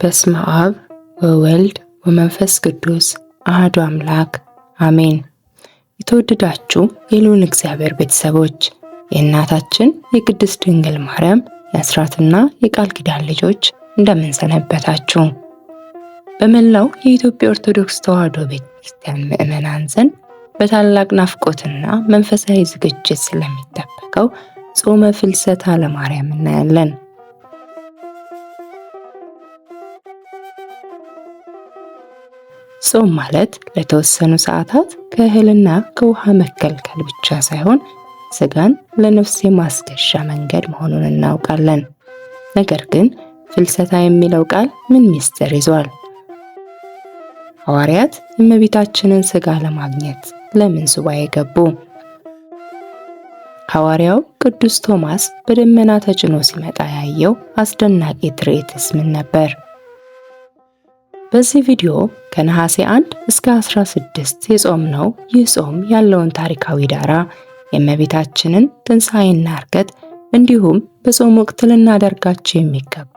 በስመ አብ ወወልድ ወመንፈስ ቅዱስ አሐዱ አምላክ አሜን። የተወደዳችሁ የልዑል እግዚአብሔር ቤተሰቦች የእናታችን የቅድስት ድንግል ማርያም የአስራትና የቃል ኪዳን ልጆች እንደምን ሰነበታችሁ? በመላው የኢትዮጵያ ኦርቶዶክስ ተዋሕዶ ቤተክርስቲያን ምዕመናን ዘንድ በታላቅ ናፍቆትና መንፈሳዊ ዝግጅት ስለሚጠበቀው ጾመ ፍልሰታ ለማርያም እናያለን። ጾም ማለት ለተወሰኑ ሰዓታት ከእህልና ከውሃ መከልከል ብቻ ሳይሆን ስጋን ለነፍስ የማስገሻ መንገድ መሆኑን እናውቃለን። ነገር ግን ፍልሰታ የሚለው ቃል ምን ምስጢር ይዟል? ሐዋርያት የእመቤታችንን ስጋ ለማግኘት ለምን ሱባዔ ገቡ? ሐዋርያው ቅዱስ ቶማስ በደመና ተጭኖ ሲመጣ ያየው አስደናቂ ትርኢትስ ምን ነበር? በዚህ ቪዲዮ ከነሐሴ 1 እስከ 16 የጾምነው ይህ ጾም ያለውን ታሪካዊ ዳራ፣ የእመቤታችንን ትንሣኤና ዕርገት እንዲሁም በጾም ወቅት ልናደርጋቸው የሚገቡ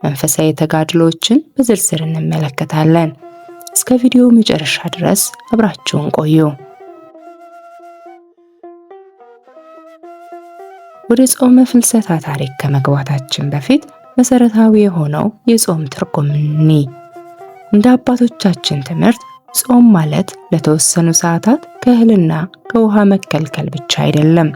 መንፈሳዊ ተጋድሎችን በዝርዝር እንመለከታለን። እስከ ቪዲዮ መጨረሻ ድረስ አብራችሁን ቆዩ። ወደ ጾመ ፍልሰታ ታሪክ ከመግባታችን በፊት መሰረታዊ የሆነው የጾም ትርጉም እንደ አባቶቻችን ትምህርት ጾም ማለት ለተወሰኑ ሰዓታት ከእህልና ከውሃ መከልከል ብቻ አይደለም።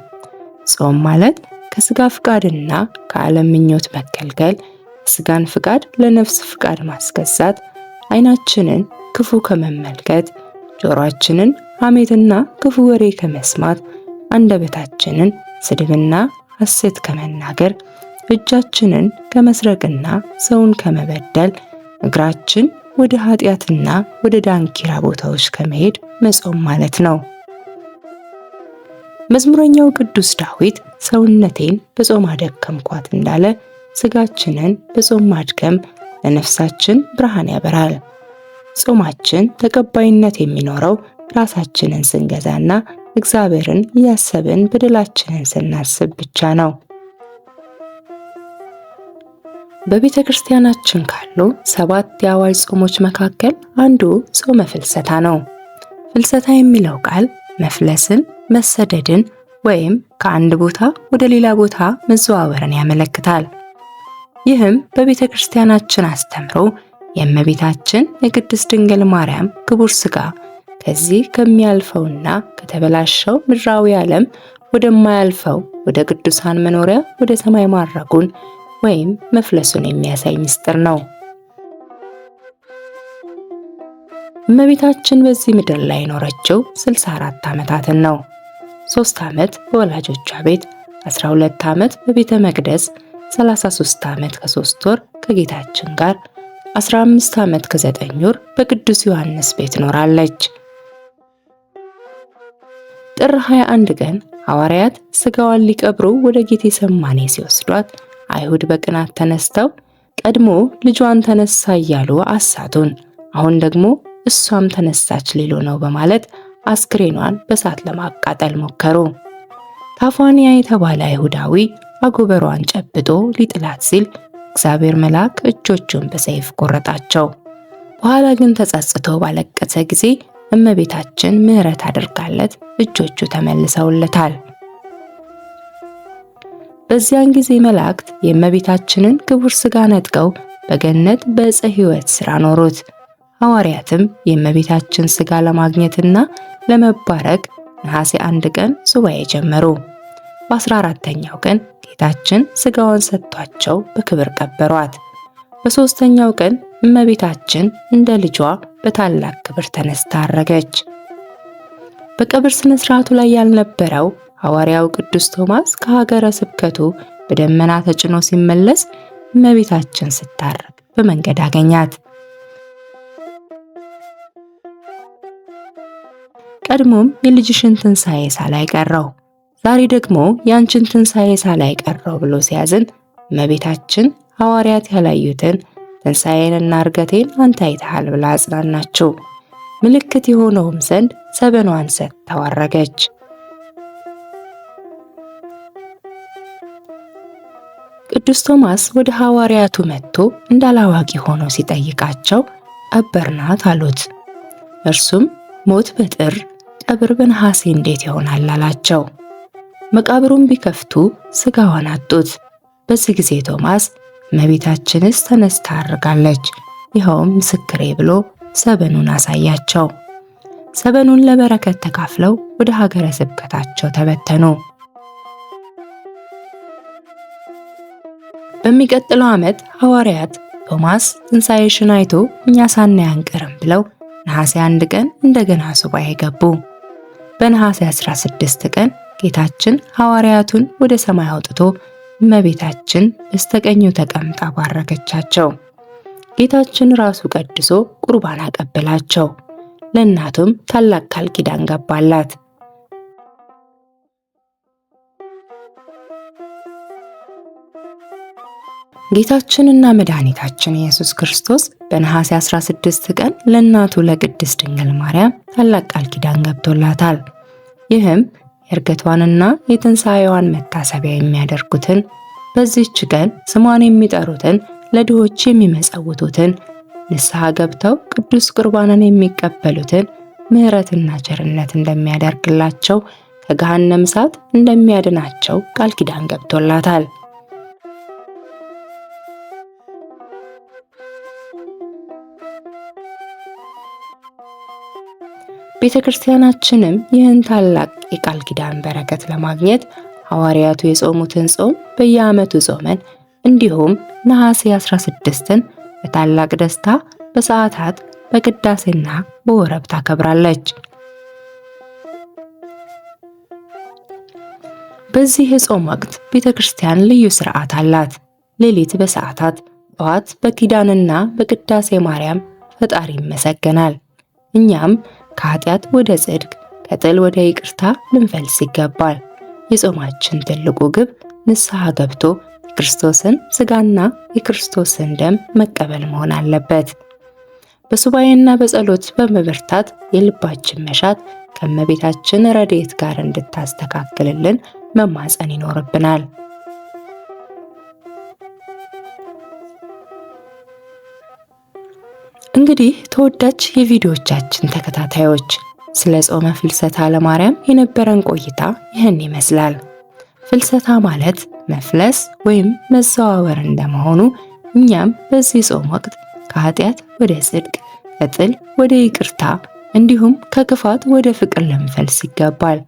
ጾም ማለት ከስጋ ፍቃድና ከዓለም ምኞት መከልከል፣ የስጋን ፍቃድ ለነፍስ ፍቃድ ማስገዛት፣ ዓይናችንን ክፉ ከመመልከት፣ ጆሮአችንን ሐሜትና ክፉ ወሬ ከመስማት፣ አንደበታችንን ስድብና ሐሰት ከመናገር፣ እጃችንን ከመስረቅና ሰውን ከመበደል፣ እግራችን ወደ ኃጢአትና ወደ ዳንኪራ ቦታዎች ከመሄድ መጾም ማለት ነው። መዝሙረኛው ቅዱስ ዳዊት ሰውነቴን በጾም አደከምኳት እንዳለ ስጋችንን በጾም ማድከም ለነፍሳችን ብርሃን ያበራል። ጾማችን ተቀባይነት የሚኖረው ራሳችንን ስንገዛና እግዚአብሔርን እያሰብን በደላችንን ስናስብ ብቻ ነው። በቤተ ክርስቲያናችን ካሉ 7 የአዋጅ ጾሞች መካከል አንዱ ጾመ ፍልሰታ ነው። ፍልሰታ የሚለው ቃል መፍለስን፣ መሰደድን ወይም ከአንድ ቦታ ወደ ሌላ ቦታ መዘዋወርን ያመለክታል። ይህም በቤተ ክርስቲያናችን አስተምሮ የእመቤታችን የቅድስት ድንግል ማርያም ክቡር ሥጋ ከዚህ ከሚያልፈውና ከተበላሸው ምድራዊ ዓለም ወደማያልፈው ወደ ቅዱሳን መኖሪያ ወደ ሰማይ ማረጉን ወይም መፍለሱን የሚያሳይ ምስጢር ነው። እመቤታችን በዚህ ምድር ላይ የኖረችው 64 ዓመታትን ነው። 3 ዓመት በወላጆቿ ቤት፣ 12 ዓመት በቤተ መቅደስ፣ 33 ዓመት ከ3 ወር ከጌታችን ጋር፣ 15 ዓመት ከ9 ወር በቅዱስ ዮሐንስ ቤት ኖራለች። ጥር 21 ቀን ሐዋርያት ስጋዋን ሊቀብሩ ወደ ጌቴሰማኔ ሲወስዷት አይሁድ በቅናት ተነስተው ቀድሞ ልጇን ተነሳ እያሉ አሳቱን፣ አሁን ደግሞ እሷም ተነሳች ሊሉ ነው በማለት አስክሬኗን በእሳት ለማቃጠል ሞከሩ። ታፋንያ የተባለ አይሁዳዊ አጎበሯን ጨብጦ ሊጥላት ሲል እግዚአብሔር መልአክ እጆቹን በሰይፍ ቆረጣቸው። በኋላ ግን ተጸጽቶ ባለቀሰ ጊዜ እመቤታችን ምሕረት አድርጋለት እጆቹ ተመልሰውለታል። በዚያን ጊዜ መላእክት የእመቤታችንን ክቡር ሥጋ ነጥቀው በገነት በዕፀ ሕይወት ሥር አኖሩት። ሐዋርያትም የእመቤታችን ሥጋ ለማግኘትና ለመባረክ ነሐሴ 1 ቀን ሱባዔ ጀመሩ። በ14ኛው ቀን ጌታችን ሥጋዋን ሰጥቷቸው በክብር ቀበሯት። በ3ኛው ቀን እመቤታችን እንደ ልጇ በታላቅ ክብር ተነስታ አረገች። በቀብር ስነ ስርዓቱ ላይ ያልነበረው ሐዋርያው ቅዱስ ቶማስ ከሀገረ ስብከቱ በደመና ተጭኖ ሲመለስ እመቤታችን ስታርግ በመንገድ አገኛት። ቀድሞም የልጅሽን ትንሣኤ ሳላይ ቀረው፣ ዛሬ ደግሞ ያንቺን ትንሣኤ ሳላይ ቀረው ብሎ ሲያዝን እመቤታችን ሐዋርያት ያላዩትን ትንሣኤንና ዕርገቴን አንተ አይተሃል ብላ አጽናናችው። ምልክት የሆነውም ዘንድ ሰበኗን ሰጥታው አረገች። ቅዱስ ቶማስ ወደ ሐዋርያቱ መጥቶ እንዳላዋቂ ሆኖ ሲጠይቃቸው ቀበርናት አሉት። እርሱም ሞት በጥር ቀብር በነሐሴ እንዴት ይሆናል አላቸው። መቃብሩን ቢከፍቱ ሥጋዋን አጡት። በዚህ ጊዜ ቶማስ እመቤታችንስ ተነስታ አርጋለች፣ ይኸውም ምስክሬ ብሎ ሰበኑን አሳያቸው። ሰበኑን ለበረከት ተካፍለው ወደ ሀገረ ስብከታቸው ተበተኑ። በሚቀጥለው ዓመት ሐዋርያት ቶማስ ትንሣኤሽን አይቶ እኛ ሳናይ አንቀርም ብለው ነሐሴ 1 ቀን እንደገና ሱባኤ ገቡ። በነሐሴ 16 ቀን ጌታችን ሐዋርያቱን ወደ ሰማይ አውጥቶ እመቤታችን በስተቀኙ ተቀምጣ ባረከቻቸው። ጌታችን ራሱ ቀድሶ ቁርባን አቀበላቸው። ለእናቱም ታላቅ ቃል ኪዳን ገባላት። ጌታችንና መድኃኒታችን ኢየሱስ ክርስቶስ በነሐሴ 16 ቀን ለእናቱ ለቅድስት ድንግል ማርያም ታላቅ ቃል ኪዳን ገብቶላታል። ይህም የዕርገቷንና የትንሣኤዋን መታሰቢያ የሚያደርጉትን፣ በዚህች ቀን ስሟን የሚጠሩትን፣ ለድሆች የሚመጸውቱትን፣ ንስሐ ገብተው ቅዱስ ቁርባንን የሚቀበሉትን ምሕረትና ቸርነት እንደሚያደርግላቸው፣ ከገሃነም እሳት እንደሚያድናቸው ቃል ኪዳን ገብቶላታል። ቤተ ክርስቲያናችንም ይህን ታላቅ የቃል ኪዳን በረከት ለማግኘት ሐዋርያቱ የጾሙትን ጾም በየዓመቱ ጾመን፣ እንዲሁም ነሐሴ 16ን በታላቅ ደስታ በሰዓታት በቅዳሴና በወረብ ታከብራለች። በዚህ የጾም ወቅት ቤተ ክርስቲያን ልዩ ሥርዓት አላት። ሌሊት በሰዓታት፣ ጠዋት በኪዳንና በቅዳሴ ማርያም ፈጣሪ ይመሰገናል። እኛም ከኃጢአት ወደ ጽድቅ፣ ከጥል ወደ ይቅርታ ልንፈልስ ይገባል። የጾማችን ትልቁ ግብ ንስሐ ገብቶ የክርስቶስን ሥጋና የክርስቶስን ደም መቀበል መሆን አለበት። በሱባኤና በጸሎት በመበርታት የልባችን መሻት ከእመቤታችን ረድኤት ጋር እንድታስተካክልልን መማፀን ይኖርብናል። እንግዲህ ተወዳጅ የቪዲዮዎቻችን ተከታታዮች ስለ ጾመ ፍልሰታ ለማርያም የነበረን ቆይታ ይህን ይመስላል። ፍልሰታ ማለት መፍለስ ወይም መዘዋወር እንደመሆኑ እኛም በዚህ ጾም ወቅት ከኃጢአት ወደ ጽድቅ፣ ከጥል ወደ ይቅርታ እንዲሁም ከክፋት ወደ ፍቅር ልንፈልስ ይገባል።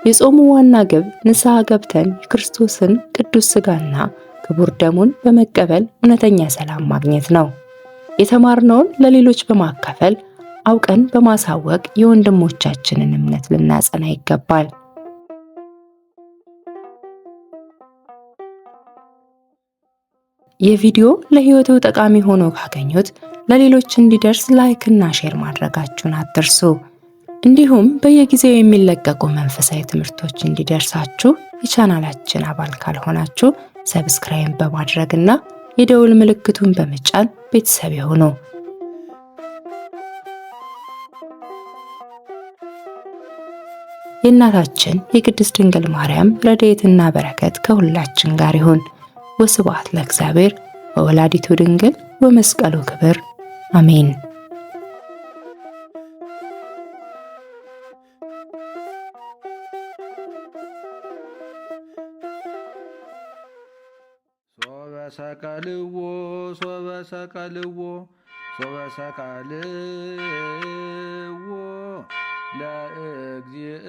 የጾሙ ዋና ግብ ንስሐ ገብተን የክርስቶስን ቅዱስ ሥጋና ክቡር ደሙን በመቀበል እውነተኛ ሰላም ማግኘት ነው። የተማርነውን ለሌሎች በማካፈል አውቀን በማሳወቅ የወንድሞቻችንን እምነት ልናጸና ይገባል። የቪዲዮ ለሕይወቱ ጠቃሚ ሆኖ ካገኙት ለሌሎች እንዲደርስ ላይክ እና ሼር ማድረጋችሁን አትርሱ። እንዲሁም በየጊዜው የሚለቀቁ መንፈሳዊ ትምህርቶች እንዲደርሳችሁ የቻናላችን አባል ካልሆናችሁ ሰብስክራይብ በማድረግና የደውል ምልክቱን በመጫን ቤተሰብ ይሁኑ። የእናታችን የቅድስት ድንግል ማርያም ረድኤትና በረከት ከሁላችን ጋር ይሁን። ወስብሐት ለእግዚአብሔር ወወላዲቱ ድንግል ወመስቀሉ ክብር አሜን። ሰቀልዎ ሶበሰቀልዎ ሶበሰቀልዎ ለእግዚእ